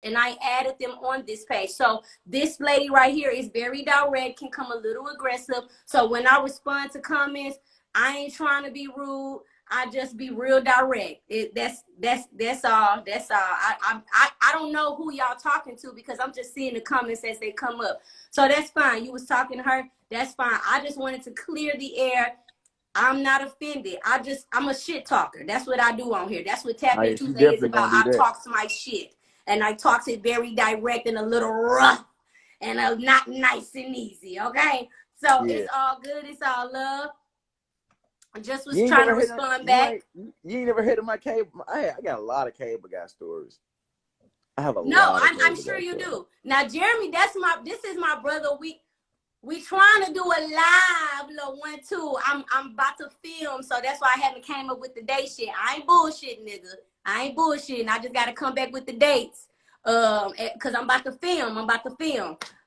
and I added them on this page. So this lady right here is very direct, can come a little aggressive. So when I respond to comments, I ain't trying to be rude. I just be real direct. That's all. That's all. I don't know who y'all talking to because I'm just seeing the comments as they come up. So that's fine. You was talking to her. That's fine. I just wanted to clear the air. I'm not offended. I'm a shit talker. That's what I do on here. That's what TapIn Tuesday is about. I talk to my shit. And I talk it very direct and a little rough and not nice and easy. Okay? So it's all good. It's all love. I just was trying to respond back. You ain't never heard of my cable. I got a lot of cable guy stories. I have a lot. No, I'm sure you do. Now, Jeremy, this is my brother. We trying to do a live little one too. I'm about to film, so that's why I haven't came up with the date shit. I ain't bullshitting, nigga. I ain't bullshitting. I just gotta come back with the dates. Cause I'm about to film.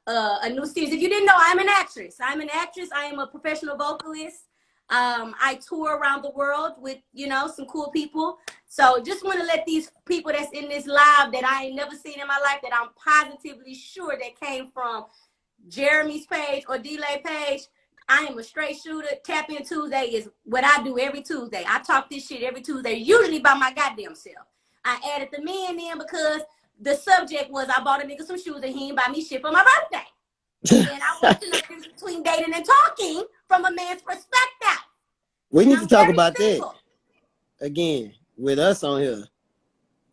A new series. If you didn't know, I'm an actress. I am a professional vocalist. I tour around the world with, some cool people. So just want to let these people that's in this live that I ain't never seen in my life, that I'm positively sure that came from Jeremy's page or D'lai page. I am a straight shooter. TapIn Tuesday is what I do every Tuesday. I talk this shit every Tuesday, usually by my goddamn self. I added the men in because the subject was I bought a nigga some shoes and he didn't buy me shit for my birthday. And I want to know the difference between dating and talking from a man's perspective. We need to talk about that again with us on here.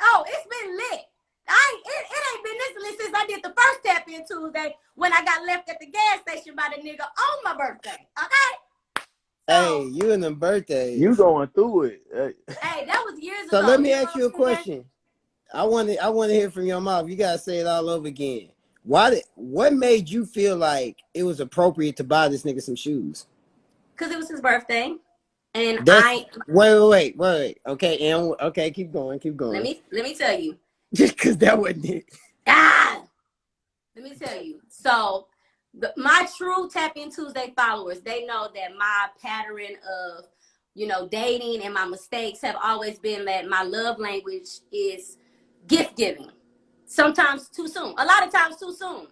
Oh, it's been lit. It ain't been this lit since I did the first TapIn Tuesday when I got left at the gas station by the nigga on my birthday. Okay? So, hey, you and the birthday. You going through it. Hey, that was years ago. So let me ask you a question. I want to hear from your mouth. You gotta say it all over again. What made you feel like it was appropriate to buy this nigga some shoes? Because it was his birthday. And wait. Okay, keep going. Let me tell you. Just because that wasn't it. Let me tell you. So my true TapIn Tuesday followers, they know that my pattern of, dating and my mistakes have always been that my love language is gift giving. Sometimes too soon. A lot of times too soon.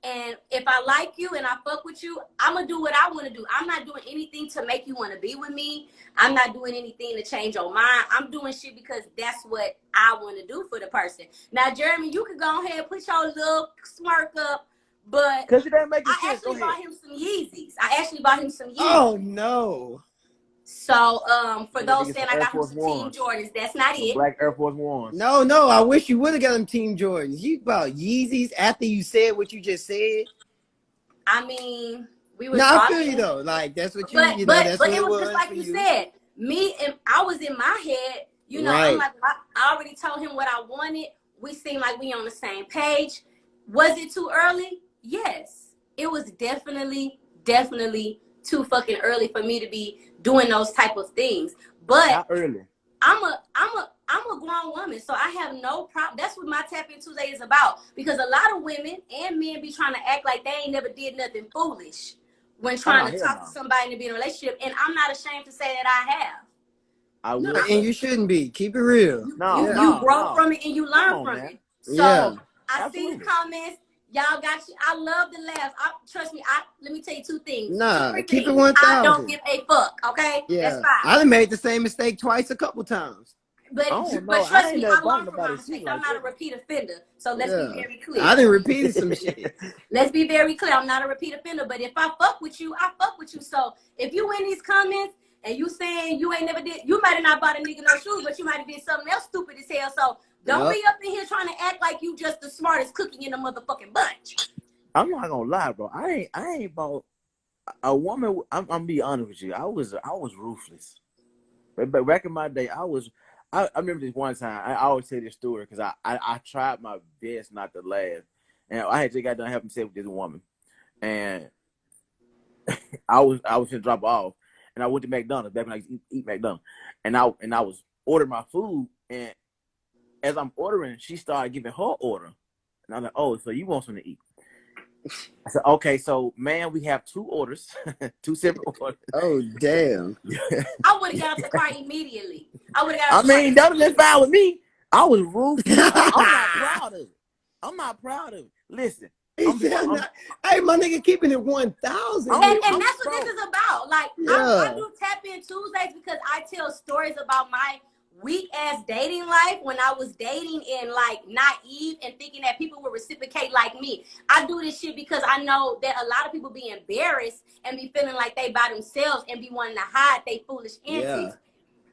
And if I like you and I fuck with you, I'm going to do what I want to do. I'm not doing anything to make you want to be with me. I'm not doing anything to change your mind. I'm doing shit because that's what I want to do for the person. Now, Jeremy, you can go ahead and put your little smirk up, but because it ain't making sense. I actually bought him some Yeezys. Oh, no. So, for those saying I got him some Team Jordans, that's not it. Black Air Force Ones. No, I wish you would have got them Team Jordans. You bought Yeezys after you said what you just said? I mean, we were I feel you though. Like, that's what you, but that's what it was just like you said. Me, and I was in my head, right. I'm like, I already told him what I wanted. We seemed like we on the same page. Was it too early? Yes. It was definitely too fucking early for me to be doing those type of things. But not early. I'm a grown woman, so I have no problem. That's what my TapIn Tuesday is about. Because a lot of women and men be trying to act like they ain't never did nothing foolish when trying to talk to somebody to be in a relationship. And I'm not ashamed to say that I have. And you shouldn't be. Keep it real. You grow from it and you learn from it. So I see the comments. Y'all got you. I love the laughs. Trust me. Let me tell you two things. Keep it 1,000. I don't give a fuck. Okay, that's fine. I done made the same mistake twice, a couple times. But trust me, I learned from my mistakes. I'm not a repeat offender. So let's be very clear. I done repeated some shit. Let's be very clear. I'm not a repeat offender. But if I fuck with you, I fuck with you. So if you in these comments and you saying you ain't never did, you might have not bought a nigga no shoes, but you might have did something else stupid as hell. So don't be up in here trying to act like you just the smartest cookie in the motherfucking bunch. I'm not gonna lie, bro. I ain't bought a woman. I'm be honest with you. I was ruthless. But back in my day, I remember this one time. I always say this story because I tried my best not to laugh, and I had just got done having sex with this woman, and I was gonna drop her off, and I went to McDonald's back when I used to eat McDonald's, and I was ordering my food, and as I'm ordering, she started giving her order, and I'm like, oh, so you want something to eat? I said, okay, so man, we have 2 orders, 2 separate orders. Oh damn! I would have got off the car immediately. That was just fine with me. I was ruthless. I'm not proud of it. I'm not proud of it. Listen, Hey, my nigga, keeping it 1,000. And that's what this is about. Like, I do Tap In Tuesdays because I tell stories about my weak ass dating life when I was dating and like naive and thinking that people would reciprocate like me. I do this shit because I know that a lot of people be embarrassed and be feeling like they by themselves and be wanting to hide they foolish antics.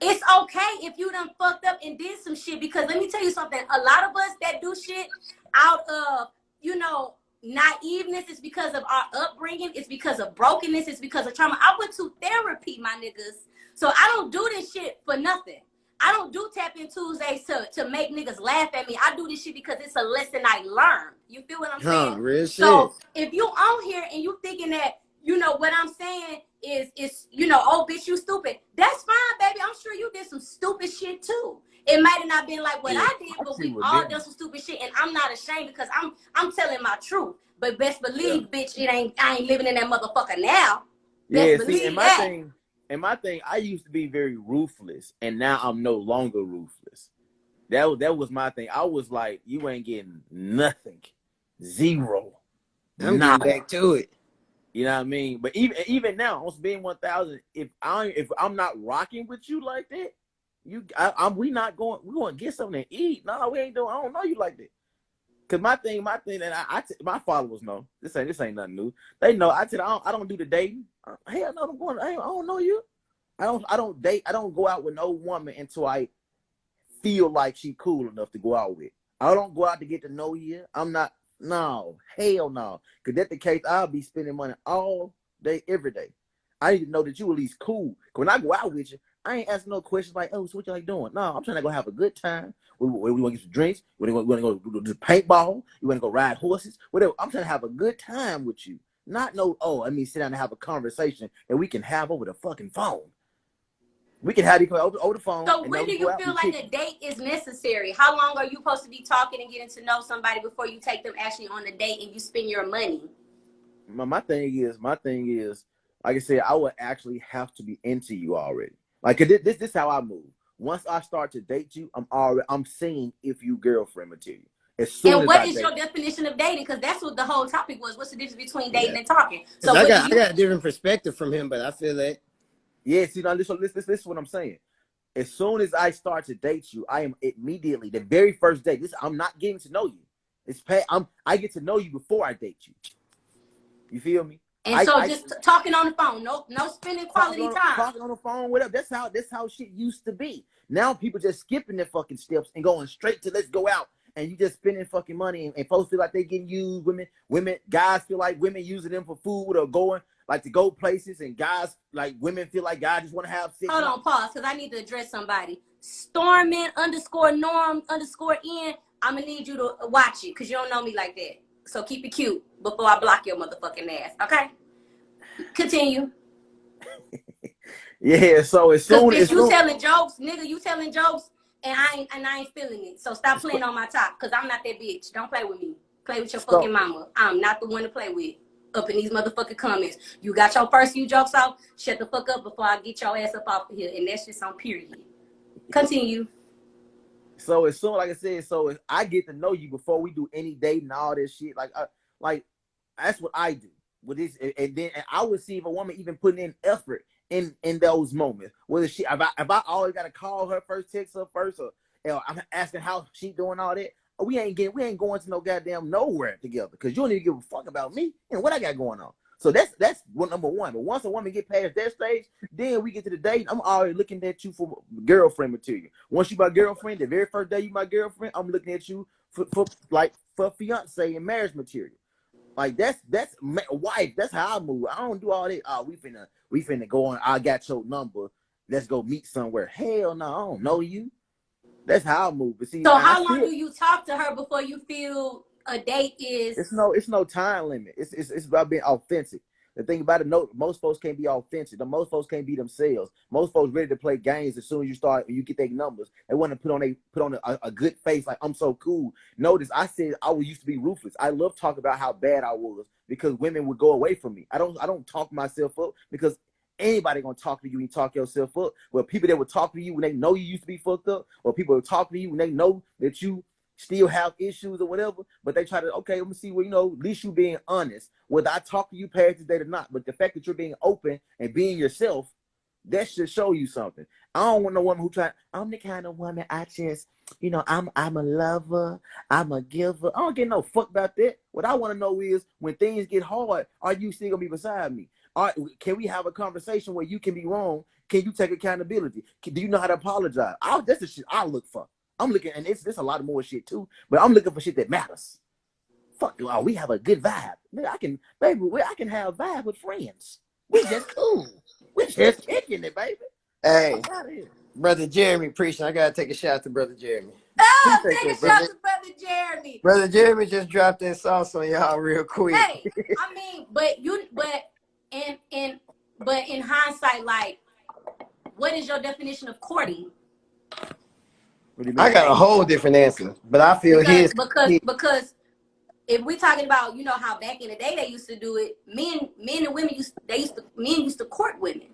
Yeah. It's okay if you done fucked up and did some shit, because let me tell you something. A lot of us that do shit out of, you know, naiveness, is because of our upbringing, it's because of brokenness, it's because of trauma. I went to therapy, my niggas. So I don't do this shit for nothing. I don't do Tap In Tuesdays to make niggas laugh at me. I do this shit because it's a lesson I learned. You feel what I'm saying? Real so shit. If you on here and you thinking that, you know, what I'm saying is, you know, oh bitch, you stupid. That's fine, baby. I'm sure you did some stupid shit too. It might have not been like what I did, but we all done some stupid shit, and I'm not ashamed because I'm telling my truth. But best believe, bitch, I ain't living in that motherfucker now. Best believe and my thing, I used to be very ruthless, and now I'm no longer ruthless. That was my thing. I was like, you ain't getting nothing, zero. I'm getting back to it. You know what I mean? But even now, on being 1,000, if I'm not rocking with you like that, we going to get something to eat. No, we ain't doing. I don't know you like that. Cause my thing, and my followers know this ain't nothing new. They know. I don't do the dating. Hell no, I don't know you. I don't date. I don't go out with no woman until I feel like she cool enough to go out with. I don't go out to get to know you. I'm not. No, hell no. Cause that's the case. I'll be spending money all day, every day. I need to know that you at least cool. Cause when I go out with you, I ain't asking no questions like, oh, so what you like doing? No, I'm trying to go have a good time. We want to get some drinks. We want to go do paintball. You want to go ride horses? Whatever. I'm trying to have a good time with you. Not no, let me sit down and have a conversation that we can have over the fucking phone. We can have it over the phone. So when do you feel like a date is necessary? How long are you supposed to be talking and getting to know somebody before you take them actually on a date and you spend your money? My thing is, like I said, I would actually have to be into you already. Like this is how I move. Once I start to date you, I'm seeing if you girlfriend material. And what is your definition of dating? Because that's what the whole topic was. What's the difference between dating and talking? So I got a different perspective from him, but I feel that. Yeah, see, now this is what I'm saying. As soon as I start to date you, I am immediately the very first date. I'm not getting to know you. I get to know you before I date you. You feel me? And just talking on the phone, no spending quality time. Talking on the phone, whatever. That's how shit used to be. Now people just skipping their fucking steps and going straight to let's go out. And you just spending fucking money, and folks feel like they getting used. Guys feel like women using them for food or going like to go places, and guys like women feel like guys just want to have sex. Hold on, pause, because I need to address somebody. Stormin _norm_n. I'm gonna need you to watch it because you don't know me like that. So keep it cute before I block your motherfucking ass. Okay? Continue. Yeah. So as soon as you telling jokes, nigga, you telling jokes. And I ain't feeling it. So stop playing on my top, because I'm not that bitch. Don't play with me. Play with your fucking mama. I'm not the one to play with. Up in these motherfucking comments. You got your first few jokes off. Shut the fuck up before I get your ass up off of here. And that's just on period. Continue. So as soon, like I said, so I get to know you before we do any dating and all this shit. Like that's what I do with this. And then I would see if a woman even putting in effort in those moments. Whether if I always gotta call her first, text her first, or I'm asking how she doing, all that. We ain't going to no goddamn nowhere together, because you don't need to give a fuck about me and what I got going on. So that's number one. But once a woman get past that stage, then we get to the date. I'm already looking at you for girlfriend material. Once you my girlfriend, the very first day you my girlfriend, I'm looking at you for fiance and marriage material. Like that's wife. That's how I move. I don't do all that. Oh, we finna go on. I got your number. Let's go meet somewhere. Hell no, I don't know you. That's how I move. But see, so how long do you talk to her before you feel a date is? It's no time limit. It's about being authentic. The thing about it, most folks can't be authentic. Most folks can't be themselves. Most folks ready to play games as soon as you get their numbers. They want to put on a good face, like I'm so cool. Notice I said I used to be ruthless. I love talking about how bad I was because women would go away from me. I don't talk myself up because anybody gonna talk to you when you talk yourself up. Well, people that would talk to you when they know you used to be fucked up, or people will talk to you when they know that you still have issues or whatever, but they try to, okay, let me see, well, at least you being honest, whether I talk to you past the date or not, but the fact that you're being open and being yourself, that should show you something. I don't want no woman who I'm the kind of woman, I just, I'm a lover, I'm a giver. I don't get no fuck about that. What I want to know is, when things get hard, are you still gonna be beside me? Can we have a conversation where you can be wrong? Can you take accountability? Do you know how to apologize? That's the shit I look for. I'm looking, and it's a lot of more shit too, but I'm looking for shit that matters. Fuck, we have a good vibe. I can have vibe with friends. We just cool. We just kicking it, baby. Hey, Brother Jeremy, preaching. I gotta take a shot to Brother Jeremy. Oh, take a shot to Brother Jeremy. Brother Jeremy just dropped that sauce on y'all real quick. Hey, I mean, but in hindsight, like, what is your definition of courting? I got a whole different answer, but I feel because if we talking about, how back in the day they used to do it, men and women used to court women.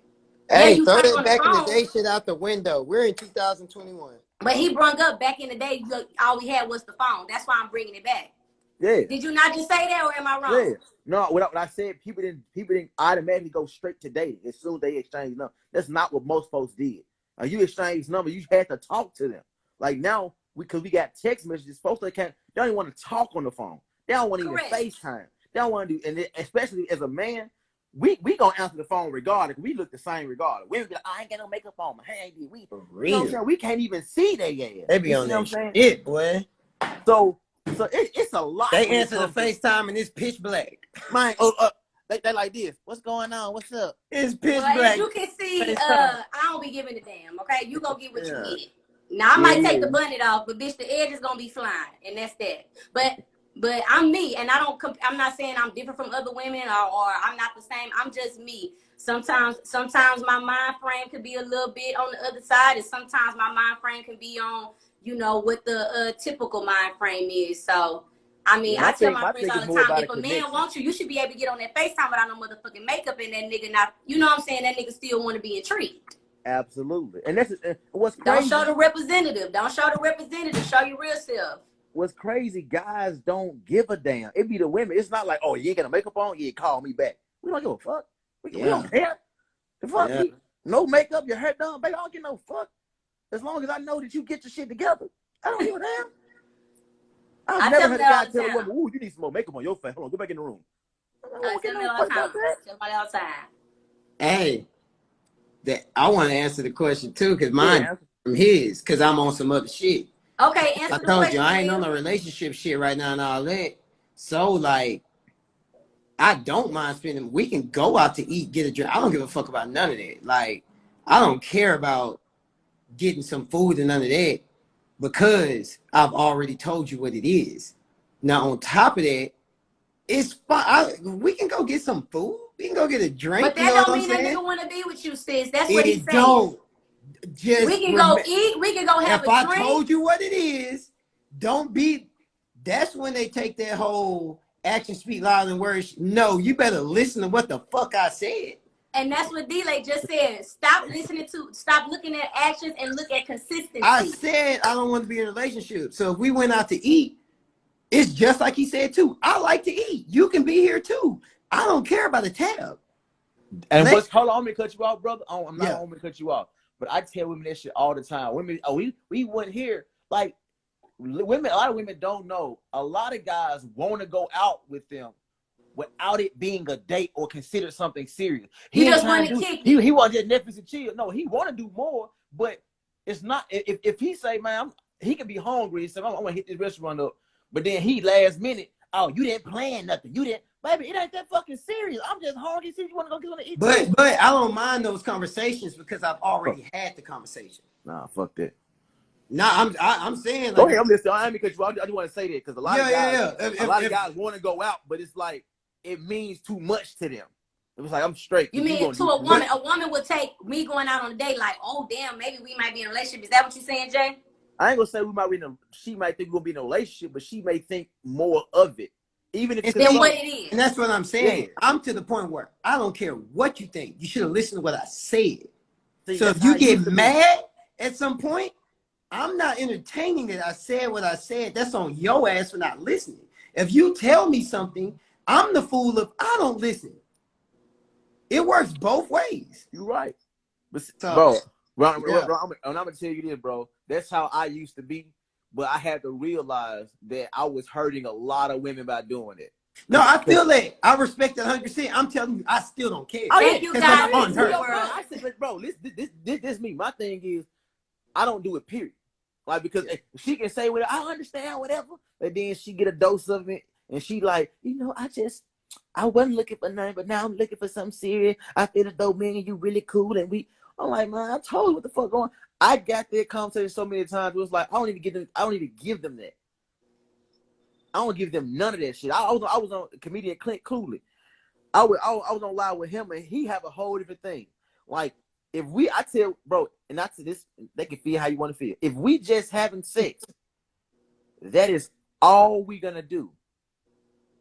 Hey, throw that back in the day shit out the window. We're in 2021. But he brung up back in the day, all we had was the phone. That's why I'm bringing it back. Yeah. Did you not just say that, or am I wrong? Yeah. No, what I said, people didn't automatically go straight to dating as soon as they exchanged numbers. That's not what most folks did. You exchanged numbers, you had to talk to them. Like now, because we got text messages, folks they don't even want to talk on the phone. They don't want to even FaceTime. They don't want to do, and especially as a man, we gonna answer the phone regardless. We look the same regardless. Women be like, I ain't got no makeup on. Hey, we, we can't even see their ass. They be on that shit, boy. So it's a lot. They answer the FaceTime and it's pitch black. Man, they like this. What's going on? What's up? It's pitch black. As you can see, I don't be giving a damn. Okay, you gonna get what you get. Now I might take the bonnet off, but bitch, the edge is gonna be flying, and that's that. But I'm me, and I'm not saying I'm different from other women or I'm not the same. I'm just me. Sometimes my mind frame could be a little bit on the other side, and sometimes my mind frame can be on, what the typical mind frame is. So, I mean, I tell my friends all the time, if a man wants you, you should be able to get on that FaceTime without no motherfucking makeup, and that nigga not, you know what I'm saying? That nigga still want to be intrigued. Absolutely. And that's what's crazy. Don't show the representative. Show your real self. What's crazy, guys don't give a damn. It be the women. It's not like, oh, you ain't got no makeup on? Yeah, call me back. We don't give a fuck. We don't care. The fuck? Yeah. No makeup, your hair done, baby. I don't give no fuck. As long as I know that you get your shit together, I don't give a damn. I've never heard a guy tell a woman, ooh, you need some more makeup on your face. Hold on, go back in the room. I tell them all the time. Hey, I want to answer the question too, because mine from his, because I'm on some other shit. Okay, answer the question. I told you, I ain't on a relationship shit right now and all that. So, like, I don't mind spending. We can go out to eat, get a drink. I don't give a fuck about none of that. Like, I don't care about getting some food and none of that because I've already told you what it is. Now, on top of that, it's fine. We can go get some food. We can go get a drink. But that don't mean that nigga want to be with you, sis. That's what he's saying. Don't. We can go eat. We can go have a drink. If I told you what it is, don't be. That's when they take that whole action speak louder than words. No, you better listen to what the fuck I said. And that's what D'lai just said. Stop looking at actions and look at consistency. I said I don't want to be in a relationship. So if we went out to eat, it's just like he said too. I like to eat. You can be here too. I don't care about the tab. And hold on, I'm gonna cut you off, brother. I'm not gonna cut you off. But I tell women that shit all the time. Women, we went here. Like, women, a lot of women don't know. A lot of guys want to go out with them without it being a date or considered something serious. He just want to kick. He want to get Netflix and chill. No, he want to do more, but it's not. If he say, man, he can be hungry and say, I'm gonna hit this restaurant up, but then he last minute, oh, you didn't plan nothing. You didn't. Baby, it ain't that fucking serious. I'm just hungry. See, you want to go get something to eat. But I don't mind those conversations because I've already had the conversation. Nah, fuck that. Nah, I'm saying. Like, go ahead. I'm listening. I just want to say that because a lot of guys want to go out, but it's like it means too much to them. It was like I'm straight. You mean to a woman? A woman would take me going out on a date like, oh damn, maybe we might be in a relationship. Is that what you're saying, Jay? I ain't gonna say we might be she might think we're gonna be in a relationship, but she may think more of it. Even if it's what it is. And that's what I'm saying. Yeah. I'm to the point where I don't care what you think. You should have listened to what I said. See, so if you get mad at some point, I'm not entertaining it. I said what I said. That's on your ass for not listening. If you tell me something, I'm the fool if I don't listen. It works both ways. You're right. But, So, bro, yeah. I'm gonna tell you this, bro. That's how I used to be, but I had to realize that I was hurting a lot of women by doing it. No, I feel that. I respect that 100%. I'm telling you, I still don't care. Thank you, Because guys. I'm on her. I said, bro, this me. My thing is, I don't do it, period. Like, because she can say whatever, I understand, whatever, and then she get a dose of it, and she like, I wasn't looking for nothing, but now I'm looking for something serious. I feel as though, man, you really cool, and I'm like, man, I told you what the fuck going on. I got that conversation so many times. It was like, I don't even give them that. I don't give them none of that shit. I was on comedian Clint Cooley. I was on live with him, and he have a whole different thing. Like, I tell, bro, and I tell this, they can feel how you want to feel. If we just having sex, that is all we gonna do.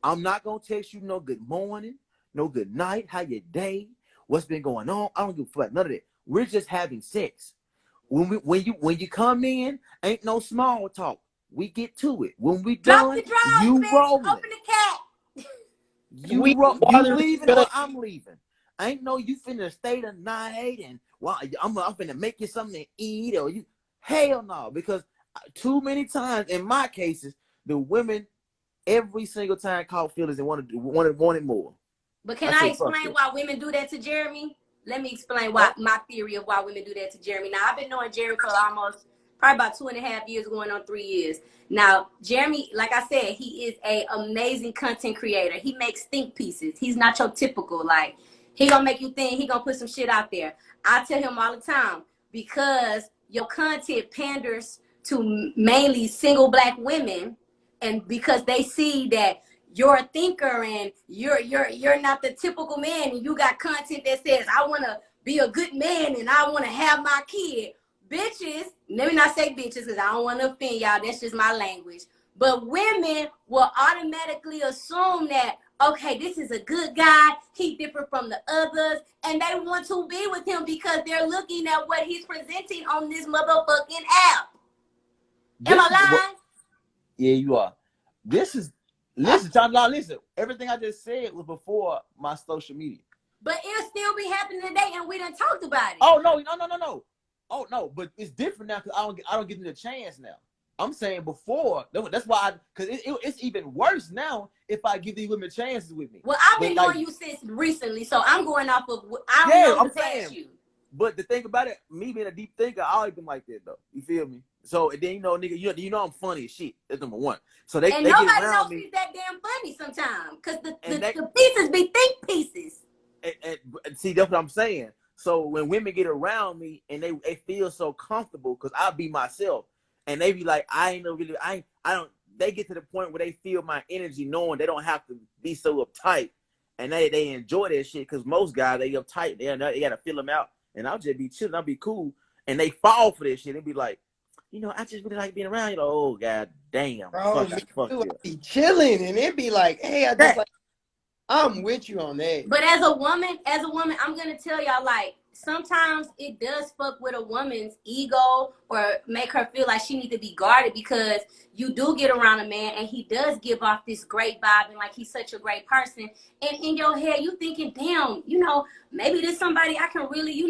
I'm not gonna text you no good morning, no good night, how your day, what's been going on. I don't give a fuck, none of that. We're just having sex. When you come in, ain't no small talk. We get to it. When we Drop done, the drawers, you bitch. rolling. Open the cat. You leaving or I'm leaving. I ain't know you finna stay tonight and I'm finna make you something to eat or you. Hell no, because too many times in my cases, the women every single time caught feelings and wanted more. But can I explain why women do that to Jeremy? Let me explain my theory of why women do that to Jeremy. Now, I've been knowing Jeremy for probably about 2.5 years, going on 3 years. Now, Jeremy, like I said, he is an amazing content creator. He makes think pieces. He's not your typical, like, he gonna make you think, he gonna put some shit out there. I tell him all the time, because your content panders to mainly single black women, and because they see that you're a thinker and you're not the typical man, and you got content that says, I want to be a good man and I want to have my kid. Bitches, let me not say bitches because I don't want to offend y'all. That's just my language. But women will automatically assume that, okay, this is a good guy. He different from the others. And they want to be with him because they're looking at what he's presenting on this motherfucking app. Am I lying? Yeah, you are. Listen, John Law, listen. Everything I just said was before my social media. But it'll still be happening today, and we done talked about it. Oh no. Oh no, but it's different now because I don't get the chance now. I'm saying before, that's why it's even worse now if I give these women chances with me. Well, I've been knowing you since recently, so I'm going off of I don't know to pass you. But the thing about it, me being a deep thinker, I always been like that though. You feel me? So and then nigga, you know I'm funny as shit. That's number one. So they nobody get around knows me. he's that damn funny sometimes because the pieces be think pieces. And see, that's what I'm saying. So when women get around me and they feel so comfortable because I be myself, and they be like, I don't. They get to the point where they feel my energy, knowing they don't have to be so uptight, and they enjoy that shit. Because most guys, they uptight, they gotta feel them out, and I'll just be chilling, I'll be cool, and they fall for this shit and be like, I just really like being around you. Know, oh god damn, bro, fuck I be chilling, and it be like, hey, I just like. I'm with you on that. But as a woman, I'm gonna tell y'all, like, sometimes it does fuck with a woman's ego or make her feel like she need to be guarded, because you do get around a man and he does give off this great vibe and like he's such a great person. And in your head, you thinking, damn, maybe there's somebody I can really,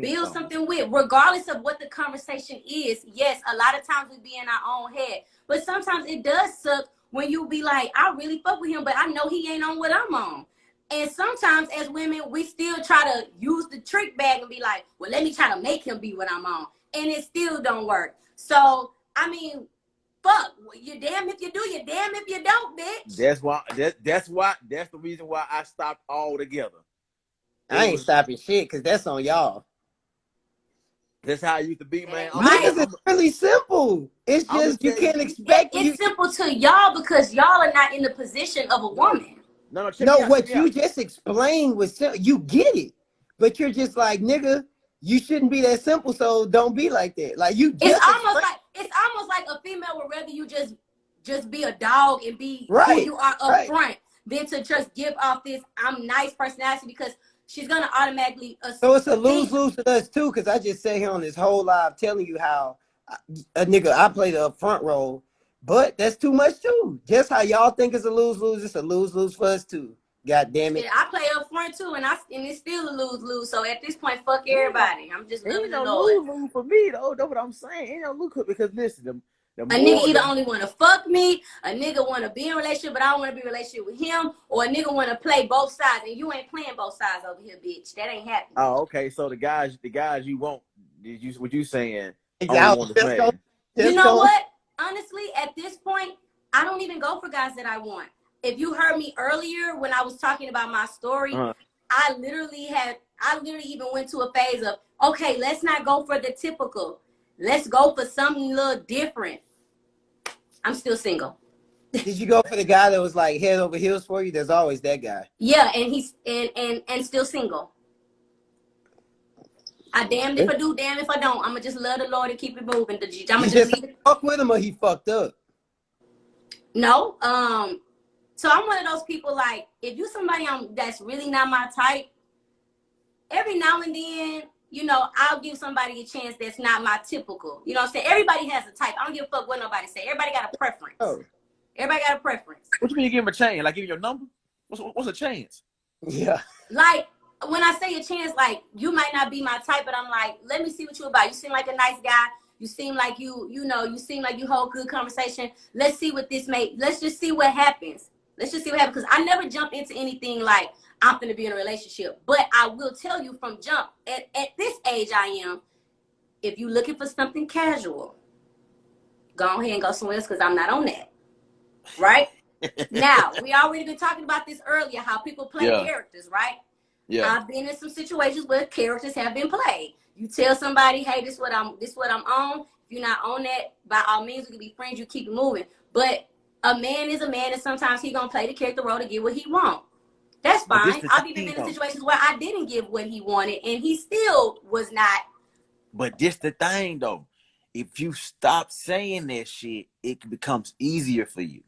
build something with, regardless of what the conversation is. Yes, a lot of times we be in our own head, but sometimes it does suck when you be like, I really fuck with him, but I know he ain't on what I'm on. And sometimes as women, we still try to use the trick bag and be like, well, let me try to make him be what I'm on. And it still don't work. So, I mean, fuck. You're damn if you do, you're damn if you don't, bitch. That's the reason why I stopped altogether. I ain't stopping shit because that's on y'all. That's how I used to be, man. Niggas is really simple. It's just you can't expect it's simple to y'all because y'all are not in the position of a woman. No, what you just explained was you get it, but you're just like, nigga, you shouldn't be that simple, so don't be like that. Like it's almost like a female would rather you just be a dog and be who you are up front than to just give off this I'm nice personality, because she's gonna automatically so it's a lose-lose to us too, because I just sat here on this whole live telling you how a nigga, I play the front role, but that's too much too. Just how y'all think it's a lose-lose, it's a lose-lose for us too. God damn it. Yeah, I play up front too, and it's still a lose-lose. So at this point, fuck everybody. I'm just loving Ain't the no Lord. lose for me though. That's what I'm saying. Ain't no lose because listen, the A nigga more either only want to fuck me, a nigga want to be in a relationship, but I don't want to be in a relationship with him, or a nigga want to play both sides, and you ain't playing both sides over here, bitch. That ain't happening. oh, okay. So the guys you want, what you saying? Only want to Just smash. You know what? Honestly, at this point, I don't even go for guys that I want. If you heard me earlier when I was talking about my story, I literally even went to a phase of, okay, let's not go for the typical. Let's go for something a little different. I'm still single. Did you go for the guy that was like head over heels for you? There's always that guy. Yeah, and he's and still single. I damned if I do, damn if I don't. I'ma just love the Lord and keep it moving. I'ma just leave it. Fuck with him or he fucked up. No, so I'm one of those people, like, if you somebody that's really not my type, every now and then, you know, I'll give somebody a chance that's not my typical. You know what I'm saying? Everybody has a type. I don't give a fuck what nobody say. Everybody got a preference. Oh. Everybody got a preference. What you mean you give him a chance? Like give him your number? What's a chance? Yeah. Like, when I say a chance, like, you might not be my type, but I'm like, let me see what you about. You seem like a nice guy. You seem like you seem like you hold good conversation. Let's see what let's just see what happens. Let's just see what happens. Because I never jump into anything like I'm gonna be in a relationship. But I will tell you from jump, at this age I am, if you're looking for something casual, go ahead and go somewhere else, because I'm not on that. Right? Now, we already been talking about this earlier, how people play characters, right? Yeah. I've been in some situations where characters have been played. You tell somebody, hey, this what I'm on. If you're not on that, by all means, we can be friends. You keep it moving. But a man is a man, and sometimes he gonna play the character role to get what he want. That's fine. I've even been in situations where I didn't give what he wanted, and he still was not. But this the thing though. If you stop saying that shit, it becomes easier for you.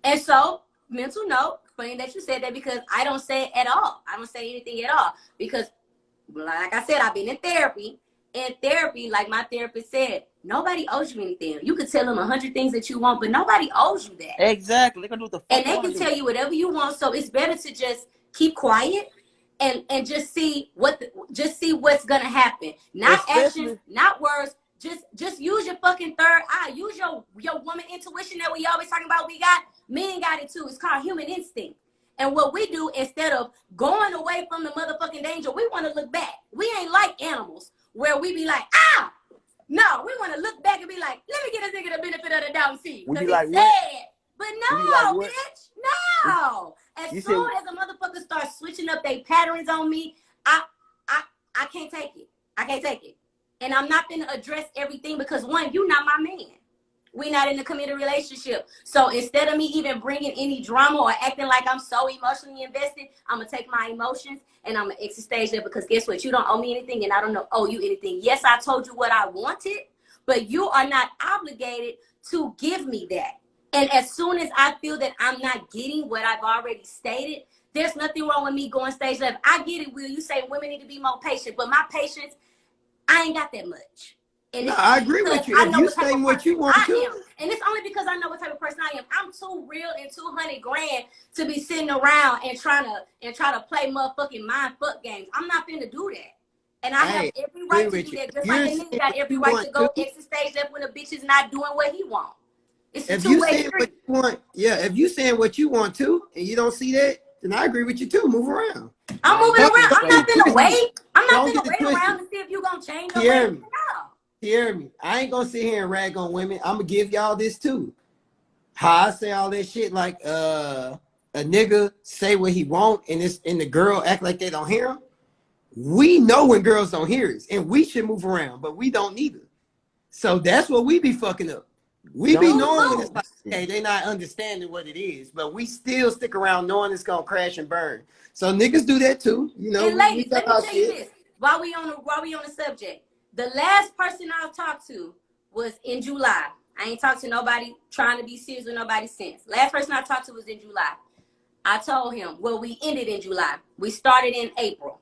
And so, mental note, funny that you said that, because I don't say it at all. I don't say anything at all. Because, like I said, I've been in therapy. In therapy, like my therapist said, nobody owes you anything. You can tell them 100 things that you want, but nobody owes you that. Exactly. They're gonna do what the fuck. And they can tell you whatever you want. So it's better to just keep quiet and just see what's gonna happen. Not actions, not words. Just use your fucking third eye. Use your woman intuition that we always talking about. Men got it too. It's called human instinct. And what we do, instead of going away from the motherfucking danger, we want to look back. We ain't like animals where we be like, ah! No, we want to look back and be like, let me get this nigga the benefit of the doubt and see. We be like, what? But no, bitch, no. As soon as a motherfucker starts switching up their patterns on me, I can't take it. I can't take it. And I'm not going to address everything because, one, you're not my man. We're not in a committed relationship. So instead of me even bringing any drama or acting like I'm so emotionally invested, I'm going to take my emotions and I'm going to exit stage there, because guess what? You don't owe me anything and I don't owe you anything. Yes, I told you what I wanted, but you are not obligated to give me that. And as soon as I feel that I'm not getting what I've already stated, there's nothing wrong with me going stage left. I get it, Will. You say women need to be more patient, but my patience, I ain't got that much. And no, I agree with you. If you say what you want to. And it's only because I know what type of person I am. I'm too real and 200 grand to be sitting around and try to play motherfucking mind fuck games. I'm not finna do that. And I have every right to do that. Just like a nigga got every right to go exit stage left when a bitch is not doing what he wants. It's a two-way street. If you saying what you want to and you don't see that, then I agree with you too. Move around. I'm moving around. I'm not finna wait. I'm not finna wait around to see if you gonna change your way. Hear me. I ain't gonna sit here and rag on women. I'm gonna give y'all this too. How I say all that shit, like a nigga say what he want and the girl act like they don't hear him. We know when girls don't hear us, and we should move around, but we don't neither. So that's what we be fucking up. We be knowing when it's like, hey, they not understanding what it is, but we still stick around knowing it's gonna crash and burn. So niggas do that too, you know. And ladies, let me tell you this. While we on the subject, the last person I've talked to was in July. I ain't talked to nobody trying to be serious with nobody since. Last person I talked to was in July. I told him, well, we ended in July. We started in April.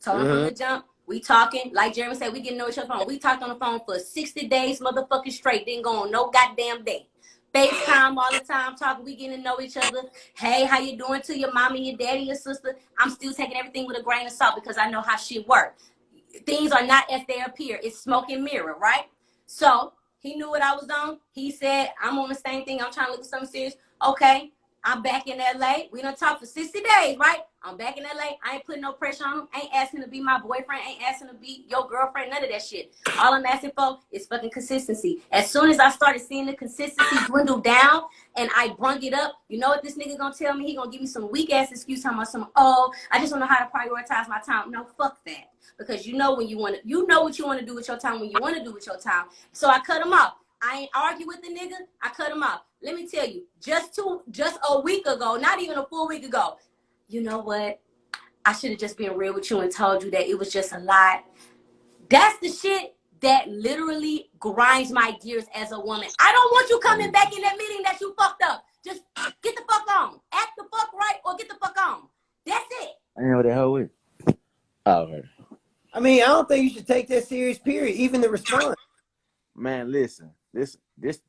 Told him from the jump, We talking, like Jeremy said, we getting to know each other on the phone. We talked on the phone for 60 days, motherfucking straight. Didn't go on no goddamn day. FaceTime all the time, talking. We getting to know each other. Hey, how you doing to your mom and your daddy and your sister? I'm still taking everything with a grain of salt because I know how shit works. Things are not as they appear. It's smoke and mirror, right? So he knew what I was on. He said, I'm on the same thing. I'm trying to look at something serious. Okay, I'm back in LA. We done talked for 60 days, right? I'm back in LA. I ain't putting no pressure on him. Ain't asking to be my boyfriend. Ain't asking to be your girlfriend. None of that shit. All I'm asking for is fucking consistency. As soon as I started seeing the consistency dwindle down and I brung it up, you know what this nigga gonna tell me? He gonna give me some weak ass excuse talking about some, oh, I just don't know how to prioritize my time. No, fuck that. Because you know when you want to, you know what you want to do with your time when you want to do with your time. So I cut him off. I ain't argue with the nigga. I cut him off. Let me tell you, just a week ago, not even a full week ago, you know what? I should have just been real with you and told you that it was just a lie. That's the shit that literally grinds my gears as a woman. I don't want you coming back in that meeting that you fucked up. Just get the fuck on. Act the fuck right or get the fuck on. That's it. I know what the hell with. Oh, right. I mean, I don't think you should take that serious, period, even the response. Man, listen. I'm just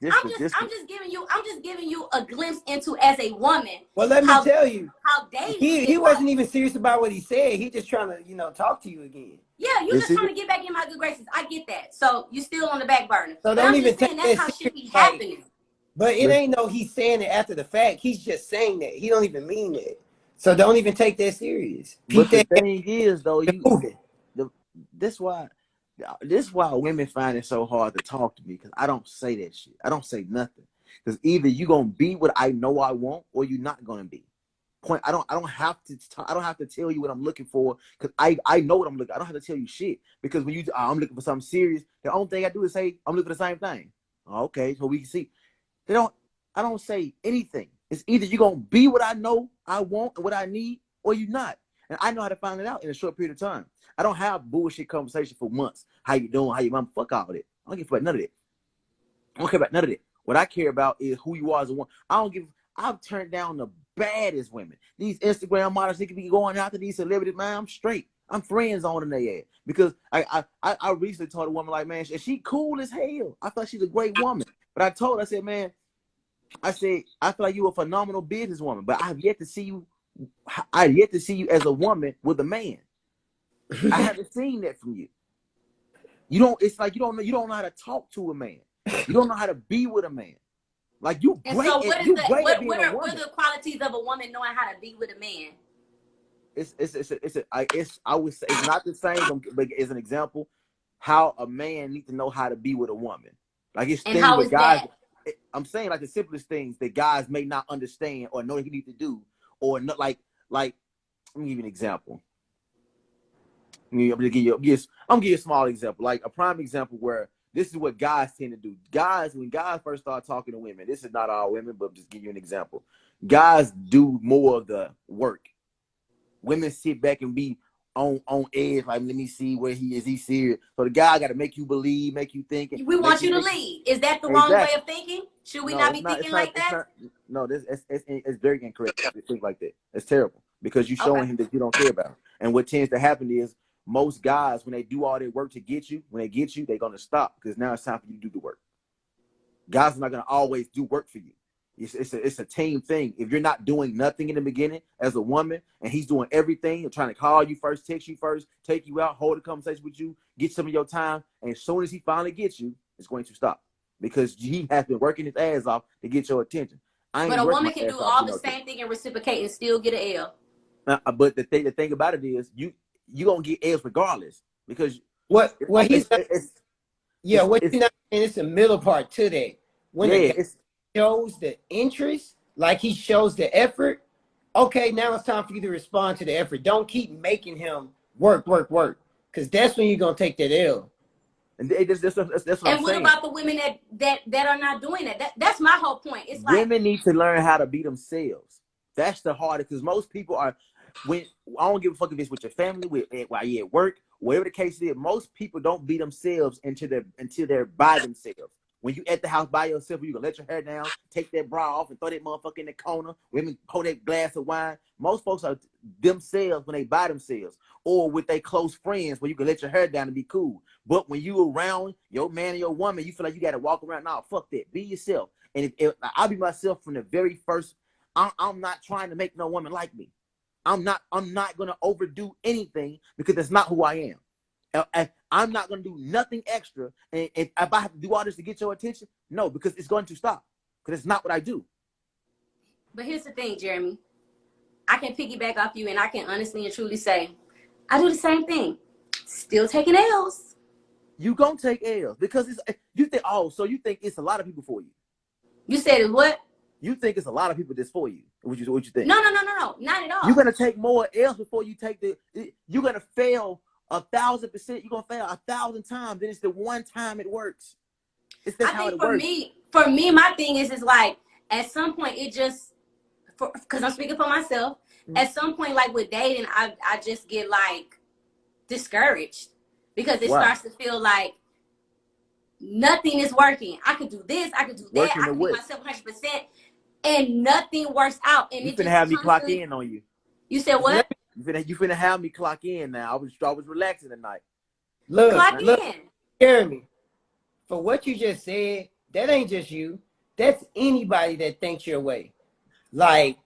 giving you a glimpse into, as a woman. Well, let me tell you, how dating he wasn't even serious about what he said. He just trying to, talk to you again. Yeah, you just trying to get back in my good graces. I get that. So you still on the back burner. So but don't I'm even just saying take that's how that shit be serious, happening. But it ain't no he's saying it after the fact. He's just saying that. He don't even mean that. So don't even take that serious. But the thing is, though, this why women find it so hard to talk to me, because I don't say that shit. I don't say nothing. Because either you gonna be what I know I want, or you're not gonna be. Point. I don't have to tell you what I'm looking for, because I know what I'm looking. I don't have to tell you shit, because when I'm looking for something serious, the only thing I do is say I'm looking for the same thing. Okay, so we can see. I don't say anything. It's either you're gonna be what I know I want and what I need, or you're not. And I know how to find it out in a short period of time. I don't have bullshit conversation for months. How you doing? How you mom? Fuck all of that. I don't give a fuck none of that. I don't care about none of that. What I care about is who you are as a woman. I've turned down the baddest women. These Instagram models, they could be going after these celebrities, man. I'm straight. I'm friend zoning their ass. Because I recently told a woman, like, man, she cool as hell. I thought she's a great woman. But I told her, I said, man, I feel like you're a phenomenal businesswoman, but I've yet to see you as a woman with a man. I haven't seen that from you. It's like you don't know how to talk to a man. You don't know how to be with a man. Like, you great. And so what at being a woman. what are the qualities of a woman knowing how to be with a man? I would say it's not the same, but as an example, how a man needs to know how to be with a woman. Like, it's And things how that is guys. that? I'm saying, like, the simplest things that guys may not understand or know he need to do, or not. Like let me give you an example. I'm gonna give you a small example, like a prime example where this is what guys tend to do. When guys first start talking to women, this is not all women, but just give you an example. Guys do more of the work. Women sit back and be on edge, like, let me see where he is. He serious? So the guy got to make you believe, make you think. We want you to lead. Is that the wrong way of thinking? Should we not be thinking like that? No, it's very incorrect to think like that. It's terrible, because you're showing him that you don't care about him. And what tends to happen is, most guys, when they do all their work to get you, they're gonna stop, because now it's time for you to do the work. Guys are not gonna always do work for you. It's a team thing. If you're not doing nothing in the beginning as a woman, and he's doing everything, and trying to call you first, text you first, take you out, hold a conversation with you, get some of your time, and as soon as he finally gets you, it's going to stop, because he has been working his ass off to get your attention. But a woman can do all the same thing and reciprocate and still get an L. But the thing about it is, you gonna get L's regardless, because what he's not saying, it's a middle part to that. When it shows the interest, like he shows the effort, okay, now it's time for you to respond to the effort. Don't keep making him work, because that's when you're gonna take that L. And that's what I'm saying. And what about the women that are not doing that? That's my whole point. It's like, women need to learn how to be themselves. That's the hardest, because most people are. I don't give a fuck if it's with your family, while you're at work, whatever the case is. Most people don't be themselves until they're by themselves. when you at the house by yourself, you gonna let your hair down, take that bra off, and throw that motherfucker in the corner. Women pour that glass of wine. Most folks are themselves when they by themselves, or with their close friends, where you can let your hair down and be cool. But when you around your man or your woman, you feel like you got to walk around. Nah, fuck that. Be yourself. And if I'll be myself from the very first. I'm not trying to make no woman like me. I'm not gonna overdo anything because that's not who I am. I'm not gonna do nothing extra. And if I have to do all this to get your attention, no, because it's going to stop. Because it's not what I do. But here's the thing, Jeremy. I can piggyback off you, and I can honestly and truly say, I do the same thing. Still taking L's. You gonna take L's because you think. Oh, so you think it's a lot of people for you? You said it what? You think it's a lot of people that's for you? What you think? No, not at all. You're gonna take more L's before you take you're gonna fail 1,000%. You're gonna fail 1,000 times. Then it's the one time it works. That's how it works. For me, my thing is like at some point it just, because I'm speaking for myself. Mm-hmm. At some point, like with dating, I just get like discouraged because it starts to feel like nothing is working. I could do this, I could do that, I could be myself 100%. And nothing works out. And you finna have me clock in on you. You said what? You finna have me clock in now. I was relaxing tonight. Look, Jeremy, for what you just said, that ain't just you. That's anybody that thinks your way. Like,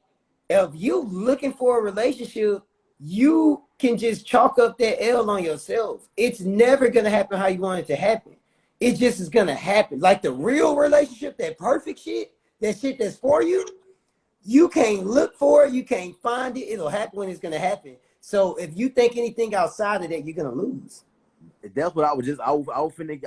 if you looking for a relationship, you can just chalk up that L on yourself. It's never gonna happen how you want it to happen. It just is gonna happen. Like the real relationship, that perfect shit, that shit that's for you, you can't look for it, you can't find it. It'll happen when it's gonna happen. So if you think anything outside of that, you're gonna lose. That's what I was wasn't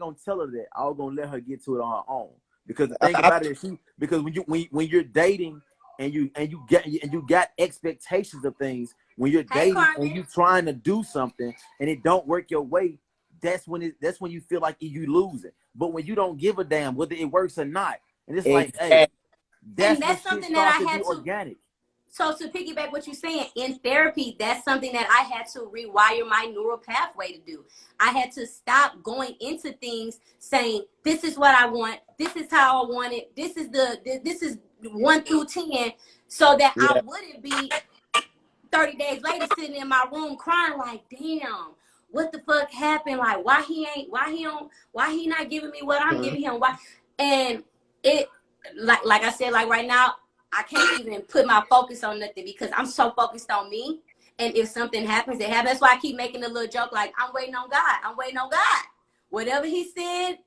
gonna tell her that. I was gonna let her get to it on her own. Because the thing about it is because when you're dating and you got expectations of things, when you're dating and you trying to do something and it don't work your way, that's when you feel like you lose it. But when you don't give a damn whether it works or not, and it's like, hey, that's something that I had to organic. So to piggyback what you're saying, in therapy, that's something that I had to rewire my neural pathway to do. I had to stop going into things saying, this is what I want, this is how I want it, this is 1 through 10, so that I wouldn't be 30 days later sitting in my room crying like, damn, what the fuck happened? Like, why he not giving me what I'm giving him? Why? And it, like I said, like right now, I can't even put my focus on nothing because I'm so focused on me. And if something happens, it happens. That's why I keep making a little joke like, I'm waiting on God. I'm waiting on God. Whatever he said,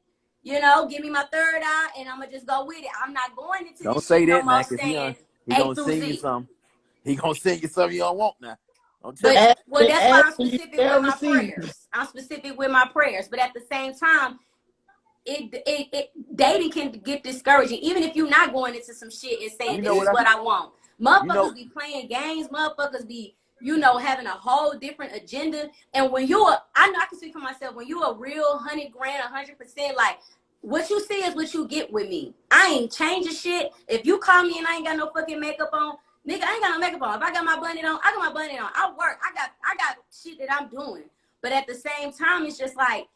give me my third eye and I'm going to just go with it. I'm not going into don't this say shit that no more now, saying he going to sing you something. He going to sing you something you don't want now. Well, that's why I'm specific with my prayers. I'm specific with my prayers. But at the same time, dating can get discouraging, even if you're not going into some shit and saying this is what I want. Motherfuckers be playing games. Motherfuckers be, having a whole different agenda. And when I know I can speak for myself. When you a real 100 grand, 100%, like what you see is what you get with me. I ain't changing shit. If you call me and I ain't got no fucking makeup on, nigga, I ain't got no makeup on. If I got my bunny on, I got my bunny on. I work. I got shit that I'm doing. But at the same time, it's just like,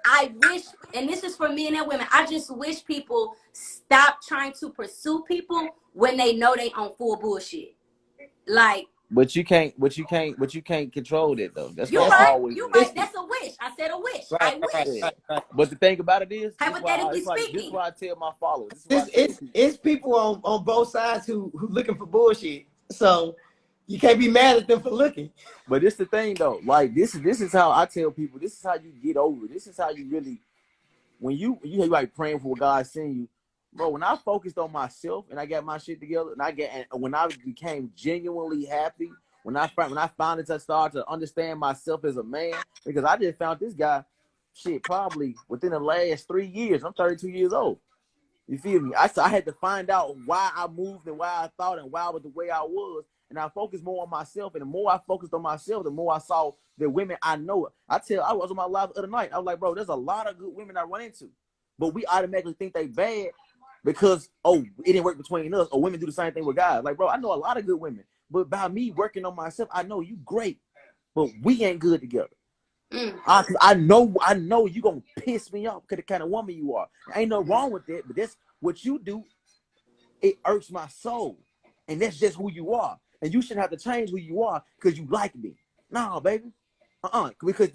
I wish, and this is for men and women, I just wish people stop trying to pursue people when they know they on full bullshit. Like, but you can't control that though. That's you're right. You're right. That's a wish. I said a wish. Right, I wish. Right. But the thing about it is, hypothetically speaking, this is why I tell my followers. It's people on both sides who looking for bullshit. So you can't be mad at them for looking. But it's the thing though. Like this is how I tell people. This is how you get over it. This is how you really, when you like praying for what God send you, bro. When I focused on myself and I got my shit together, and when I became genuinely happy, when I finally started to understand myself as a man, because I just found this guy, shit, probably within the last 3 years. I'm 32 years old. You feel me? I had to find out why I moved and why I thought and why I was the way I was. And I focused more on myself. And the more I focused on myself, the more I saw the women I know. I was on my live the other night. I was like, bro, there's a lot of good women I run into. But we automatically think they bad because, it didn't work between us. Or women do the same thing with guys. Like, bro, I know a lot of good women. But by me working on myself, I know you great. But we ain't good together. Cause I know you gonna piss me off because the kind of woman you are. Ain't no wrong with that, but that's what you do. It irks my soul, and that's just who you are. And you shouldn't have to change who you are because you like me. Nah, baby, because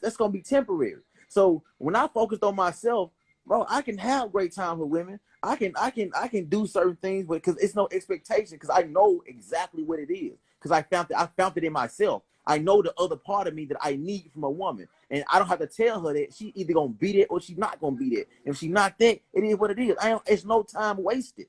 that's gonna be temporary. So when I focused on myself, bro, I can have great time with women. I can do certain things, but because it's no expectation, because I know exactly what it is. Because I found it in myself. I know the other part of me that I need from a woman, and I don't have to tell her that she either gonna be there or she's not gonna be there. If she's not there, it is what it is. It's no time wasted.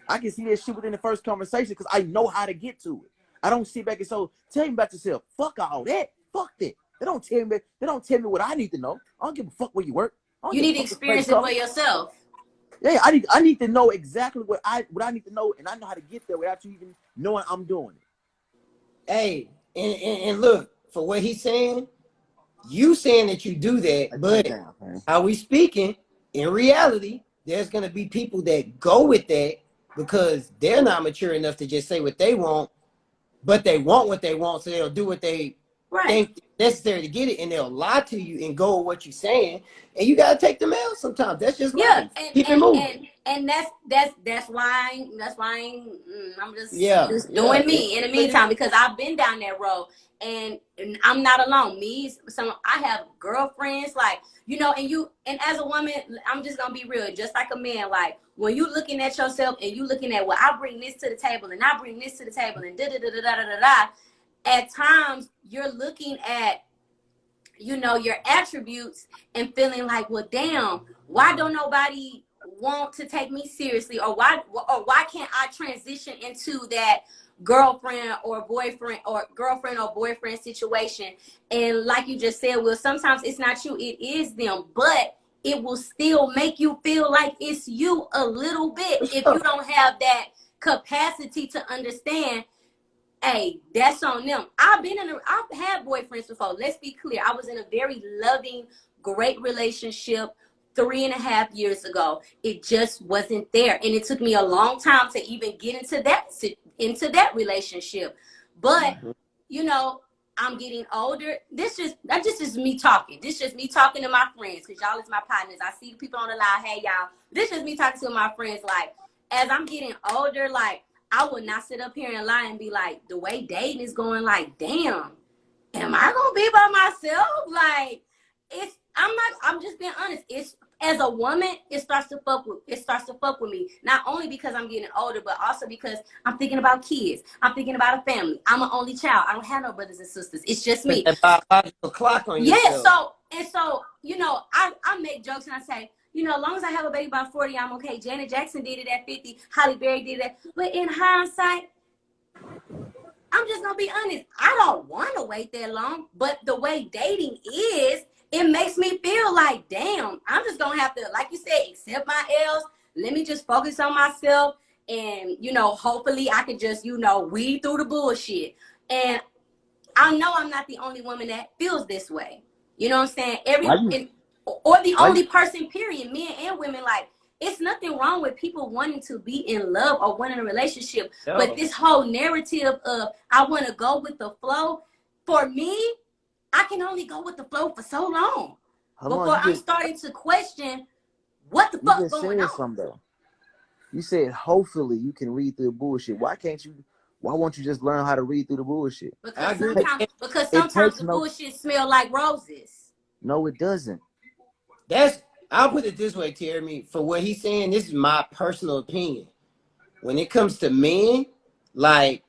I can see that shit within the first conversation because I know how to get to it. I don't sit back and so tell me about yourself. Fuck all that. Fuck that. They don't tell me. They don't tell me what I need to know. I don't give a fuck where you work. You need to experience it for yourself. Yeah, I need to know exactly what I need to know, and I know how to get there without you even knowing I'm doing it. Hey, and look, for what he's saying, you saying that you do that, but how we speaking, in reality, there's gonna be people that go with that because they're not mature enough to just say what they want, but they want what they want, so they'll do what they think necessary to get it, and they'll lie to you and go with what you're saying, and you gotta take them out sometimes. That's just life. Keep it moving. And that's why I'm just doing me in the meantime, because I've been down that road, and I'm not alone. I have girlfriends, like, you know, and as a woman, I'm just gonna be real, just like a man, like when you looking at yourself and you looking at, well, I bring this to the table and I bring this to the table and da da da da da da da. At times you're looking at, you know, your attributes and feeling like, well, damn, why don't nobody want to take me seriously, or why can't I transition into that girlfriend or boyfriend situation? And like you just said, well, sometimes it's not you, it is them, but it will still make you feel like it's you a little bit if you don't have that capacity to understand, hey, that's on them. I've had boyfriends before. Let's be clear. I was in a very loving, great relationship 3.5 years ago. It just wasn't there, and it took me a long time to even get into that relationship. But you know, I'm getting older. That's just me talking. This just me talking to my friends, because y'all is my partners. I see the people on the line. Hey, y'all. This is me talking to my friends. Like, as I'm getting older, like, I would not sit up here and lie and be like, the way dating is going, like, damn, am I gonna be by myself? Like, I'm just being honest. It's, as a woman, it starts to fuck with me. Not only because I'm getting older, but also because I'm thinking about kids. I'm thinking about a family. I'm an only child. I don't have no brothers and sisters. It's just me. That biological clock on yourself. Yeah, so, you know, I make jokes and I say, you know, as long as I have a baby by 40, I'm okay. Janet Jackson did it at 50. Halle Berry did that. But in hindsight, I'm just going to be honest. I don't want to wait that long. But the way dating is, it makes me feel like, damn, I'm just going to have to, like you said, accept my L's. Let me just focus on myself. And, you know, hopefully I can just, you know, weed through the bullshit. And I know I'm not the only woman that feels this way. You know what I'm saying? Only person, period, men and women. Like, it's nothing wrong with people wanting to be in love or wanting a relationship. No. But this whole narrative of, I want to go with the flow, for me, I can only go with the flow for so long before I'm starting to question what the fuck going on. Though. You said hopefully you can read through the bullshit. Why won't you just learn how to read through the bullshit? Because sometimes the bullshit smell like roses. No, it doesn't. I'll put it this way, Tiaramy. For what he's saying, this is my personal opinion. When it comes to men, like,